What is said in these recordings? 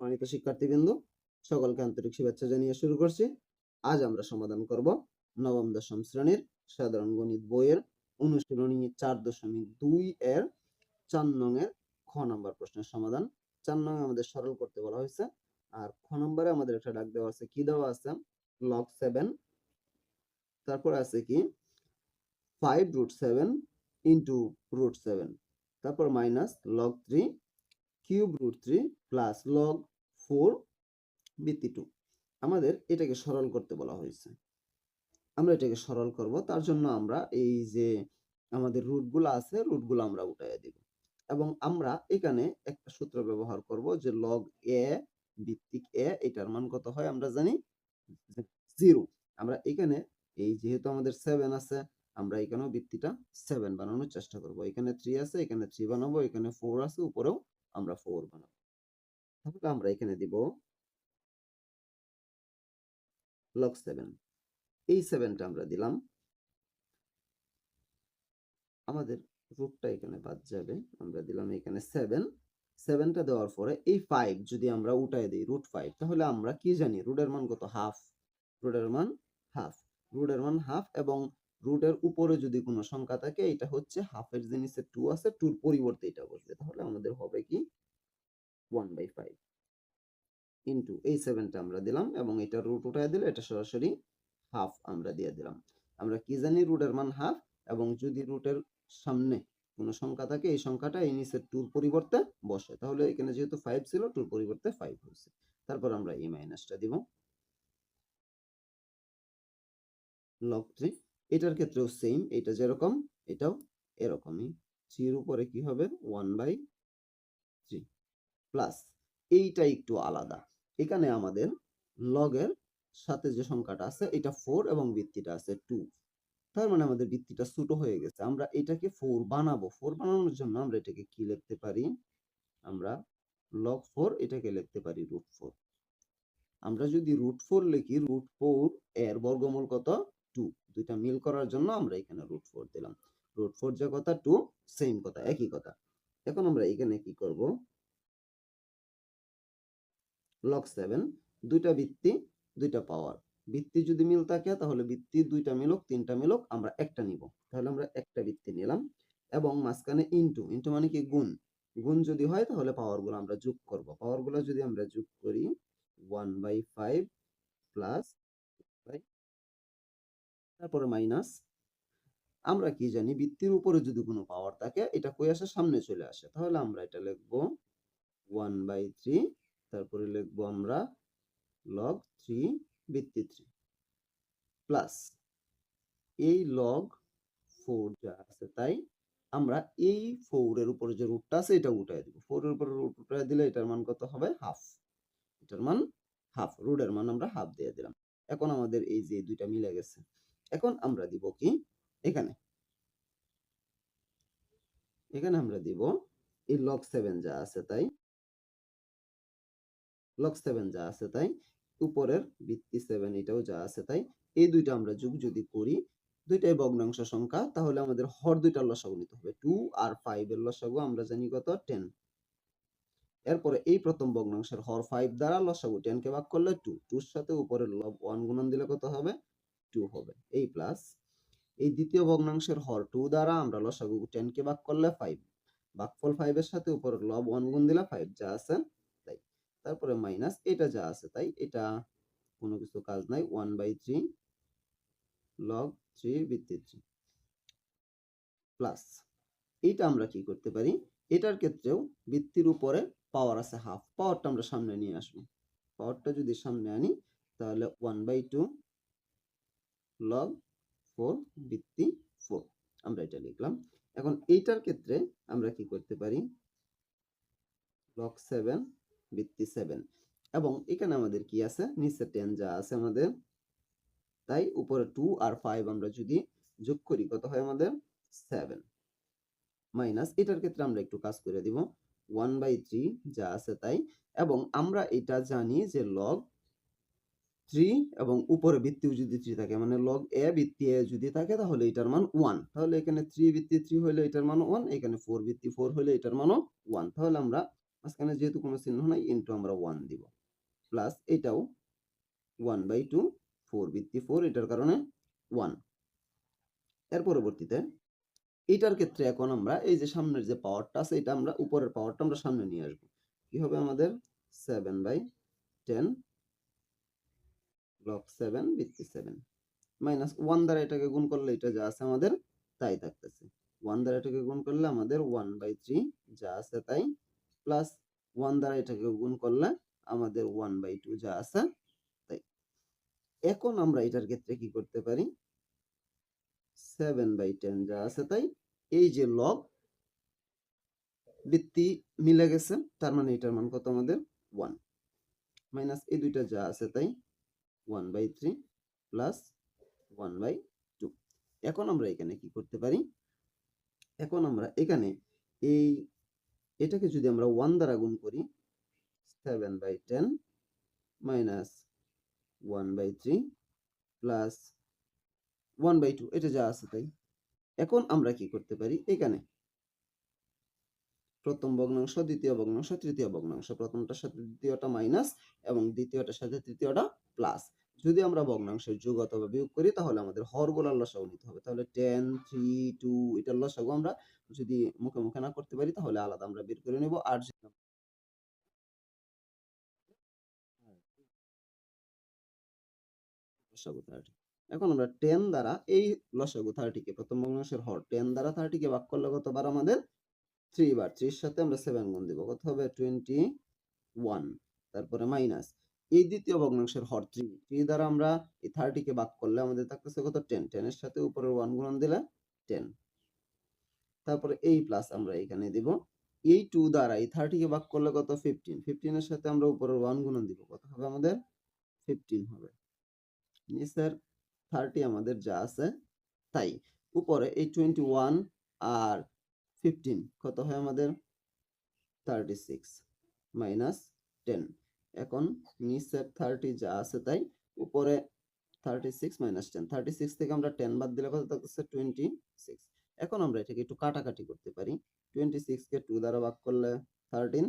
সম্মানিত শিক্ষার্থীবৃন্দ, সকলকে আন্তরিক শুভেচ্ছা জানিয়ে শুরু করছি। আজ আমরা সমাধান করব নবম দশম শ্রেণীর সাধারণ গণিত বইয়ের অনুশীলনী 4.2 এর 4 নং এর খ নম্বর প্রশ্নের সমাধান। 4 নং আমাদের সরল করতে বলা হয়েছে, আর খ নম্বরে আমাদের একটা ডাক দেওয়া আছে। কি দেওয়া আছে? log 7, তারপর আছে কি 5√7 into √7, তারপর minus log 3 cube √3 plus log 4 বৃত্তি 2। আমাদের এটাকে সরল করতে বলা হয়েছে। আমরা এটাকে সরল করব, তার জন্য আমরা এই যে আমাদের রুটগুলো আছে, রুটগুলো আমরা উঠাইয়া দিব এবং আমরা এখানে একটা সূত্র ব্যবহার করব যে log a ভিত্তিক a, এটার মান কত হয় আমরা জানি 0। আমরা এখানে এই যেহেতু আমাদের 7 আছে, আমরা এখানেও ভিত্তিটা 7 বানানোর চেষ্টা করব। এখানে 3 আছে, এখানে 3 বানাবো, এখানে 4 আছে, উপরেও আমরা 4 বানাবো। তাহলে আমরা এখানে দিব log 7, এই 7টা আমরা দিলাম, আমাদের রুটটা এখানে বাদ যাবে, আমরা দিলাম এখানে 7টা দেওয়ার পরে এই 5 যদি আমরা উঠাই দিই √5, তাহলে আমরা কি জানি রুটের মান কত? হাফ। রুটের মান হাফ, রুটের মান হাফ, এবং রুটের উপরে যদি কোনো সংখ্যা থাকে এটা হচ্ছে হাফের যে নিচে 2 আছে, 2 এর পরিবর্তে এটা বসবে, তাহলে আমাদের হবে কি 1/5 ইনটু এই 7টা আমরা দিলাম এবং এটা রুট উঠায় দিলে এটা সরাসরি হাফ আমরা দিয়ে দিলাম। আমরা কি জানি রুটের মান হাফ, এবং যদি রুটের সামনে কোনো সংখ্যা থাকে এই সংখ্যাটা এই নিচের 2 এর পরিবর্তে বসে, তাহলে এখানে যেহেতু 5 ছিল 2 এর পরিবর্তে 5 হয়েছে। তারপর আমরা এই মাইনাসটা দিব log 3। এটার ক্ষেত্রেও সেম, এটা যেরকম এটাও এরকমই। 3 এর উপরে কি হবে 1/3 প্লাস এইটা একটু আলাদা, এখানে আমাদের লগের সাথে যে সংখ্যাটা আছে এটা 4 এবং ভিত্তিটা আছে 2, তার মানে আমাদের ভিত্তিটা ছোট হয়ে গেছে। আমরা এটাকে 4 বানাবো। 4 বানানোর জন্য আমরা এটাকে কি লিখতে পারি? আমরা log 4 এটাকে লিখতে পারি √4। আমরা যদি √4 লিখি, √4 এর বর্গমূল কত? 2। দুইটা মিল করার জন্য আমরা এখানে √4 দিলাম। √4 যে কথা 2 সেম কথা, একই কথা। এখন আমরা এখানে কি করব? log 7, দুইটা ভিত্তি দুইটা পাওয়ার, ভিত্তি যদি মিল থাকে তাহলে ভিত্তি দুইটা মিলক তিনটা মিলক আমরা একটা নিব, তাহলে আমরা একটা ভিত্তি নিলাম এবং মাঝখানে ইনটু, ইনটু মানে কি গুণ, গুণ যদি হয় তাহলে পাওয়ারগুলো আমরা যোগ করব। পাওয়ারগুলো যদি আমরা যোগ করি 1/5 প্লাস, তারপরে মাইনাস, আমরা কি জানি ভিত্তির উপরে যদি কোনো পাওয়ার থাকে এটা কই আসে? সামনে চলে আসে, তাহলে আমরা এটা লিখব 1/3, তারপরে লিখব আমরা log 3 ভিত্তি 3 প্লাস এই log 4 যা আছে তাই আমরা এই 4 এর উপরে যে রুটটা আছে এটা উঠায় দিব। 4 এর উপরে রুট উঠায় দিলে এটার মান কত হবে? হাফ। এটার মান হাফ, রুটের মান আমরা হাফ দিয়ে দিলাম। এখন আমাদের এই যে দুইটা মিলে গেছে। এখন আমরা দিব কি এখানে? এখানে আমরা দিব এই log 7 যা আছে তাই, log 7 যা আছে তাই, উপরের ভিত্তি 7 এটাও যা আছে তাই, এই দুইটা আমরা যোগ যদি করি, দুইটাই ভগ্নাংশ সংখ্যা, তাহলে আমাদের হর দুইটার লসাগু নিতে হবে। 2 আর 5 এর লসাগু আমরা জানি কত? 10। এরপরে এই প্রথম ভগ্নাংশের হর 5 দ্বারা লসাগু 10 কে ভাগ করলে 2, 2 এর সাথে উপরের লব 1 গুণন দিলে কত হবে? 2 হবে। এই প্লাস এই দ্বিতীয় ভগ্নাংশের হর 2 দ্বারা আমরা লসাগু 10 কে ভাগ করলে 5, ভাগফল 5 এর সাথে উপরের লব 1 গুণ দিলে 5 যা আছে তাই, তারপরে মাইনাস এটা যা আছে তাই, এটা কোনো কিছু কাজ নাই, 1/3 log 3 ভিত্তি 3 প্লাস এইটা আমরা কি করতে পারি? এটার ক্ষেত্রেও ভিত্তির উপরে পাওয়ার আছে হাফ, পাওয়ারটা আমরা সামনে নিয়ে আসবো। পাওয়ারটা যদি সামনে আনি তাহলে 1/2 log 4 ভিত্তি 4 আমরা এটা লিখলাম। এখন এইটার ক্ষেত্রে আমরা কি করতে পারি? log 7 ভিত্তি 7, এবং এখানে আমাদের কি আছে? নিচে 10 যা আছে আমাদের, তাই উপরে 2 আর 5 আমরা যদি যোগ করি কত হয় আমাদের? 7 মাইনাস এটার ক্ষেত্রে আমরা একটু কাজ করে দিব 1/3 যা আছে তাই, এবং আমরা এটা জানি যে log 3 এবং উপরে ভিত্তিও যদি 3 থাকে, মানে log a ভিত্তি a যদি থাকে তাহলে এটার মান 1, তাহলে এখানে 3 ভিত্তি 3 হলে এটার মান 1, এখানে 4 ভিত্তি 4 হলে এটার মানও 1, তাহলে আমরা মাঝখানে যেহেতু কোনো চিহ্ন নাই ইনটু আমরা 1 দিব, প্লাস এটাও 1/2 4 ভিত্তি 4, এটার কারণে 1। এর পরবর্তীতে এটার ক্ষেত্রে এখন আমরা এই যে সামনের যে পাওয়ারটা আছে এটা আমরা উপরের পাওয়ারটা আমরা সামনে নিয়ে আসবো। কি হবে আমাদের 7/10 log 7 ভিত্তি 7 মাইনাস 1 দ্বারা এটাকে গুণ করলে এটা যা আছে আমাদের তাই থাকতেছে। 1 দ্বারা এটাকে গুণ করলে আমাদের 1/3 যা আছে তাই, প্লাস 1 দ্বারা এটাকে গুণ করলে আমাদের 1/2 যা আছে তাই। এখন আমরা এটার ক্ষেত্রে কি করতে পারি, 7/10 যা আছে তাই, এই যে লগ ভিত্তি মিলে গেছে, তার মানে এটার মান কত আমাদের 1, মাইনাস এই দুইটা যা আছে তাই 1/3 প্লাস 1/2। এখন আমরা এখানে কি করতে পারি, এখন আমরা এখানে এই এটাকে যদি আমরা 1 দ্বারা গুণ করি, 7/10 মাইনাস 1/3 প্লাস 1/2, এটা যা আছে তাই। এখন আমরা কি করতে পারি, এখানে প্রথম ভগ্নাংশ, দ্বিতীয় ভগ্নাংশ, তৃতীয় ভগ্নাংশ, প্রথমটার সাথে দ্বিতীয়টা মাইনাস এবং দ্বিতীয়টার সাথে তৃতীয়টা প্লাস। যদি আমরা ভগ্নাংশের যোগ অথবা বিয়োগ করি তাহলে আমাদের হরগুলোর লসাগু নিতে হবে। তাহলে 10 3 2 এটার লসাগু আমরা যদি মুখে মুখে না করতে পারি তাহলে আলাদা আমরা বের করে নেব। আর লসাগু 30। এখন আমরা 10 দ্বারা এই লসাগু 30 কে, প্রথম ভগ্নাংশের হর 10 দ্বারা 30 কে ভাগ করলে কতবার আমাদের 3 বার, 3 এর সাথে আমরা 7 গুণ দিব, কত হবে 21। তারপরে মাইনাস এই দ্বিতীয় ভগ্নাংশের হর 3, 3 দ্বারা আমরা এই 30 কে ভাগ করলে আমাদের থাকতেছে কত 10, 10 এর সাথে উপরের 1 গুণন দিলে 10। তারপরে এই প্লাস আমরা এখানে দিব, এই 2 দ্বারা এই 30 কে ভাগ করলে কত 15, 15 এর সাথে আমরা উপরের 1 গুণন দিব, কত হবে আমাদের 15 হবে। নিচের 30 আমাদের যা আছে তাই, উপরে এই 21 আর 15 কত হয় আমাদের 36 মাইনাস 10। এখন নিচের 30 যা আছে তাই, উপরে 36 মাইনাস 10, 36 থেকে আমরা 10 বাদ দিলে কত থাকতেছে 26। এখন আমরা এটাকে একটু কাটাকাটি করতে পারি। 26 কে 2 দ্বারা ভাগ করলে 13,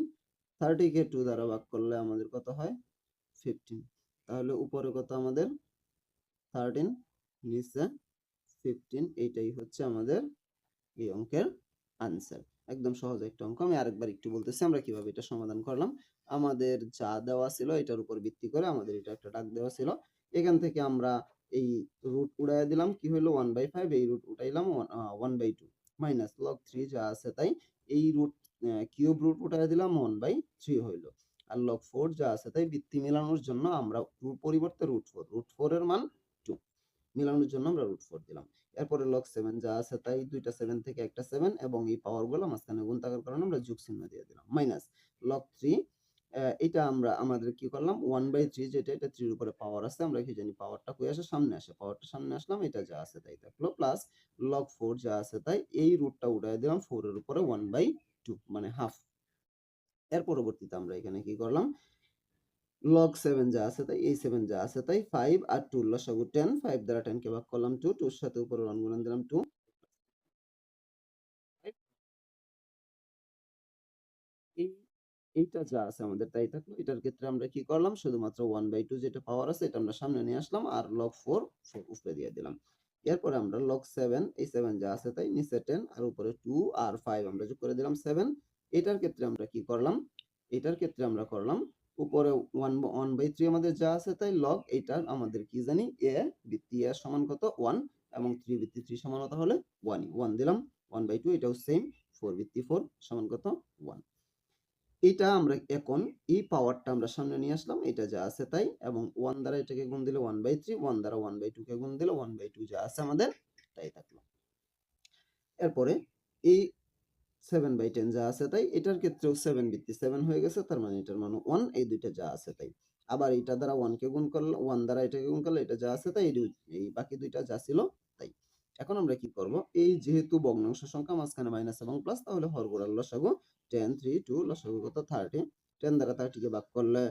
30 কে 2 দ্বারা ভাগ করলে আমাদের কত হয় 15। তাহলে উপরে কত আমাদের 13, নিচে 15, এইটাই হচ্ছে আমাদের এই অঙ্কের আনসার। একদম সহজ একটা অঙ্ক। আমি আরেকবার একটু বলতেছি আমরা কিভাবে এটা সমাধান করলাম। আমাদের যা দেওয়া ছিল এটার উপর ভিত্তি করে আমাদের এটা একটা দাগ দেওয়া ছিল। এখান থেকে আমরা এই রুট উড়াইয়া দিলাম, কি হইলো 1/5, এই রুট উঠাইলাম 1/2 মাইনাস লগ 3 যা আছে তাই, এই রুট কিউব রুট উঠাইয়া দিলাম 1/3 হইলো। আর লগ 4 যা আছে তাই ভিত্তি মেলানোর জন্য আমরা পরিবর্তে রুট 4 এর মান 2 মিলানোর জন্য আমরা রুট 4 দিলাম। এরপরে লগ 7 যা আছে তাই, দুইটা 7 থেকে একটা 7 এবং এই পাওয়ার গুলো মাঝখানে গুণ থাকার কারণে আমরা যোগ চিহ্ন দিয়ে দিলাম, মাইনাস লগ 3, এটা আমরা আমাদের কি করলাম 1/3, যেটা এটা 3 এর উপরে পাওয়ার আছে, আমরা কি জানি পাওয়ারটা কই আসে সামনে আসে, পাওয়ারটা সামনে আসলাম, এটা যা আছে তাই থাকলো, প্লাস লগ 4 যা আছে তাই, এই রুটটা উঠায় দিলাম 4 এর উপরে 1/2 মানে হাফ। এর পরবর্তীতে আমরা এখানে কি করলাম, লগ 7 যা আছে তাই, এই 7 যা আছে তাই, 5 আর 2 লসাগু 10, 5 দ্বারা 10 কে ভাগ করলাম 2, 2 এর সাথে উপরে 1 গুণন দিলাম 2। এই এইটা যা আছে আমাদের তাই থাকলো। এটার ক্ষেত্রে আমরা কি করলাম, শুধুমাত্র 1/2 যেটা পাওয়ার আছে এটা আমরা সামনে নিয়ে আসলাম আর লগ 4 উপরে দিয়ে দিলাম। এরপরে আমরা লগ 7, এই 7 যা আছে তাই, নিচে 10 আর উপরে 2 আর 5 আমরা যোগ করে দিলাম 7। এটার ক্ষেত্রে আমরা কি করলাম, এটার ক্ষেত্রে আমরা করলাম উপরে 1/3 আমাদের যা আছে তাই, লগ এটা আমাদের কি জানি a ভিত্তি a সমান কত 1 এবং 3 ভিত্তি 3 সমান কত হলে 1, 1 দিলাম 1/2, এটাও সেম 4 ভিত্তি 4 সমান কত 1। এটা আমরা এখন এই পাওয়ারটা আমরা সামনে নিয়ে আসলাম, এটা যা আছে তাই, এবং 1 দ্বারা এটাকে গুণ দিলে 1/3, 1 দ্বারা 1/2 কে গুণ দিলে 1/2 যা আছে আমাদের তাই থাকলো। এরপরে এই 7/10 যা আছে তাই, এটার ক্ষেত্রেও 7 ভিত্তি 7 হয়ে গেছে, তার মানে এটার মান 1, এই দুইটা যা আছে তাই। আবার এটা দ্বারা 1 কে গুণ করলে, 1 দ্বারা এটাকে গুণ করলে এটা যা আছে তাই, এই বাকি দুইটা যা ছিল তাই। এখন আমরা কি করব, এই যেহেতু ভগ্নাংশ সংখ্যা মাঝখানে মাইনাস এবং প্লাস, তাহলে হরগুড়ার লসাগু 10 3 2 লসাগু কত 30, 10 দ্বারা 30 কে ভাগ করলে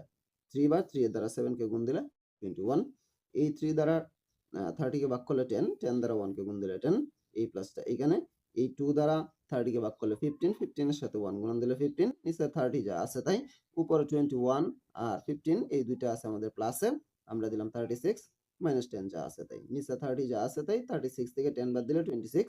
3 বার, 3 এর দ্বারা 7 কে গুণ দিলে 21, এই 3 দ্বারা 30 কে ভাগ করলে 10, 10 দ্বারা 1 কে গুণ দিলে 10, এই প্লাসটা এখানে, এই 2 দ্বারা 30 কে ভাগ করলে 15, 15 এর সাথে 1 গুণন দিলে 15, নিচে 30 যা আছে তাই, উপরে 21 আর 15 এই দুইটা আছে আমাদের প্লাসে, আমরা দিলাম 36 মাইনাস 10 যা আছে তাই, নিচে 30 যা আছে তাই, 36 থেকে 10 বাদ দিলে 26,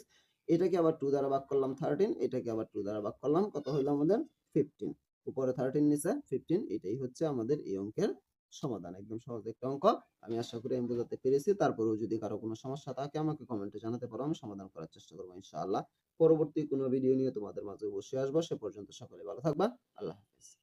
এটাকে আবার 2 দ্বারা ভাগ করলাম 13, এটাকে আবার 2 দ্বারা ভাগ করলাম, কত হইলো আমাদের 15, উপরে 13 নিচে 15, এটাই হচ্ছে আমাদের এই অঙ্কের সমাধান। একদম সহজ একটা অঙ্ক। আমি আশা করি আমি বোঝাতে পেরেছি। তারপরেও যদি কারো কোনো সমস্যা থাকে আমাকে কমেন্টে জানাতে পারো, আমি সমাধান করার চেষ্টা করব ইনশাআল্লাহ। পরবর্তী কোনো ভিডিও নিয়ে তোমাদের মাঝে অবশ্যই আসবো। সে পর্যন্ত সকলে ভালো থাকবা। আল্লাহ হাফেজ।